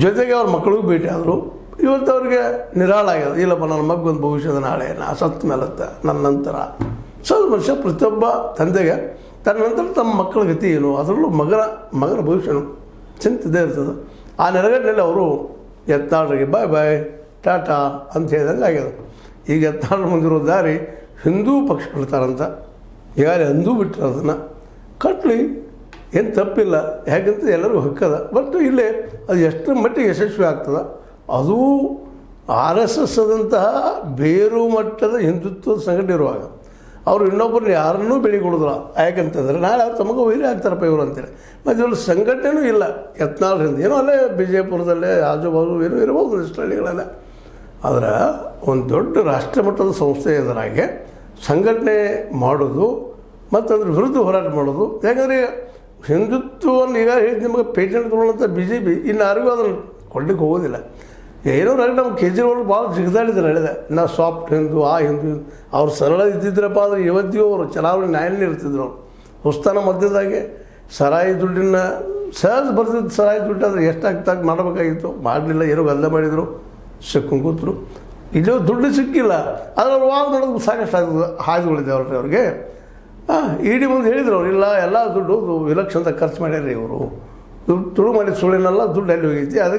ಜೊತೆಗೆ ಅವ್ರ ಮಕ್ಕಳಿಗೂ ಭೇಟಿ ಆದರು. ಇವತ್ತು ಅವ್ರಿಗೆ ನಿರಾಳ ಆಗ್ಯದ, ಇಲ್ಲಪ್ಪ ನನ್ನ ಮಗೊಂದು ಭವಿಷ್ಯದ ನಾಳೆ ನಾ ಸತ್ತ ಮೇಲತ್ತ ನನ್ನ ನಂತರ. ಸೊ ಮನುಷ್ಯ ಪ್ರತಿಯೊಬ್ಬ ತಂದೆಗೆ ತನ್ನ ನಂತರ ತಮ್ಮ ಮಕ್ಕಳ ಗತಿ ಏನು, ಅದರಲ್ಲೂ ಮಗನ ಭವಿಷ್ಯನು ಚಿಂತಿದೆ ಇರ್ತದೆ. ಆ ನೆರಗಟ್ಟಿನಲ್ಲಿ ಅವರು ಯತ್ನಾಳರಿಗೆ ಬಾಯ್ ಬಾಯ್ ಟಾಟಾ ಅಂತ ಹೇಳಿದಂಗೆ ಆಗ್ಯದ. ಈಗ ಯತ್ನಾಳ್ ಮುಂದಿರೋ ದಾರಿ ಹಿಂದೂ ಪಕ್ಷ ಕಟ್ತಾರಂತ, ಈಗಾಗಲೇ ಅಂದೂ ಬಿಟ್ಟರು, ಅದನ್ನು ಕಟ್ಟಲಿ, ಏನು ತಪ್ಪಿಲ್ಲ, ಹೇಗಂತ ಎಲ್ಲರಿಗೂ ಹಕ್ಕದ. ಬಟ್ ಇಲ್ಲೇ ಅದು ಎಷ್ಟರ ಮಟ್ಟಿಗೆ ಯಶಸ್ವಿ ಆಗ್ತದೆ, ಅದು ಆರ್ ಎಸ್ ಎಸ್ ಆದಂತಹ ಬೇರು ಮಟ್ಟದ ಹಿಂದುತ್ವದ ಸಂಘಟನೆ ಇರುವಾಗ ಅವರು ಇನ್ನೊಬ್ಬರನ್ನ ಯಾರನ್ನೂ ಬೆಳಿಗೊಡುದಿಲ್ಲ. ಯಾಕಂತಂದರೆ ನಾಳೆ ಅವ್ರು ತಮಗೆ ವೈರಿ ಆಗ್ತಾರಪ್ಪ ಇವರು ಅಂತೇಳಿ. ಮತ್ತು ಇವ್ರ ಸಂಘಟನೆಯೂ ಇಲ್ಲ ಯತ್ನಾಳರಿಂದ, ಏನೋ ಅಲ್ಲೇ ವಿಜಯಪುರದಲ್ಲೇ ಆಜುಬಾಜು ಏನೋ ಇರ್ಬೋದು ಇಷ್ಟು ಹಳ್ಳಿಗಳೆಲ್ಲ. ಆದರೆ ಒಂದು ದೊಡ್ಡ ರಾಷ್ಟ್ರಮಟ್ಟದ ಸಂಸ್ಥೆ ಎದುರಾಗೆ ಸಂಘಟನೆ ಮಾಡೋದು ಮತ್ತು ಅದ್ರ ವಿರುದ್ಧ ಹೋರಾಟ ಮಾಡೋದು. ಯಾಕಂದರೆ ಹಿಂದುತ್ವವನ್ನು ಈಗ ಹೇಳಿ ನಿಮಗೆ ಪೇಟೆಂಟ್ ತೊಗೊಳ್ಳೋಂಥ BJP ಇನ್ನು ಯಾರಿಗೂ ಅದನ್ನು ಕೊಡ್ಲಿಕ್ಕೆ ಹೋಗೋದಿಲ್ಲ. ಏನೋ ನಮ್ಮ ಕೇಜ್ರಿವಾಲ್ ಭಾಳ ಜಿಗಿದಾಡಿದ್ರು ಹೇಳಿದೆ, ನಾ ಸಾಫ್ಟ್ ಹಿಂದೂ ಆ ಹಿಂದೂ. ಅವ್ರು ಸರಳ ಇದ್ದಿದ್ರಪ್ಪ ಆದರೆ ಇವತ್ತಿಗೂ ಅವರು ಚಲಾವಣೆ ನ್ಯಾಯನೇ ಇರ್ತಿದ್ರು. ಅವರು ಹೊಸ್ತಾನ ಮಧ್ಯದಾಗೆ ಸರಾಯಿ ದುಡ್ಡಿನ ಸಹಜ ಬರ್ತಿದ್ದು, ಸರಾಯಿ ದುಡ್ಡು ಆದರೆ ಎಷ್ಟಾಗ್ತಾಗ ಮಾಡಬೇಕಾಗಿತ್ತು, ಮಾಡಲಿಲ್ಲ, ಏನೋ ಗದ್ದ ಮಾಡಿದರು, ಸಿಕ್ಕೊಂಡು ಕೂತರು. ಇಲ್ಲೂ ದುಡ್ಡು ಸಿಕ್ಕಿಲ್ಲ, ಆದರೆ ಅವ್ರು ವಾದ ಮಾಡೋದು ಸಾಕಷ್ಟು ಆಗ್ತದೆ, ಹಾಯ್ದುಗಳಿದೆ ಅವ್ರಿಗೆ. ಇಡಿ ಮುಂದೆ ಹೇಳಿದ್ರು ಅವ್ರು, ಇಲ್ಲ ಎಲ್ಲ ದುಡ್ಡು ವಿಲಕ್ಷಣದ ಖರ್ಚು ಮಾಡ್ಯಾರ್ರಿ ಇವರು, ತುಳು ಮಾಡಿದ ಸುಳ್ಳಿನೆಲ್ಲ ದುಡ್ಡು ಎಲ್ಲಿ ಹೋಗೈತಿ, ಅದಕ್ಕೆ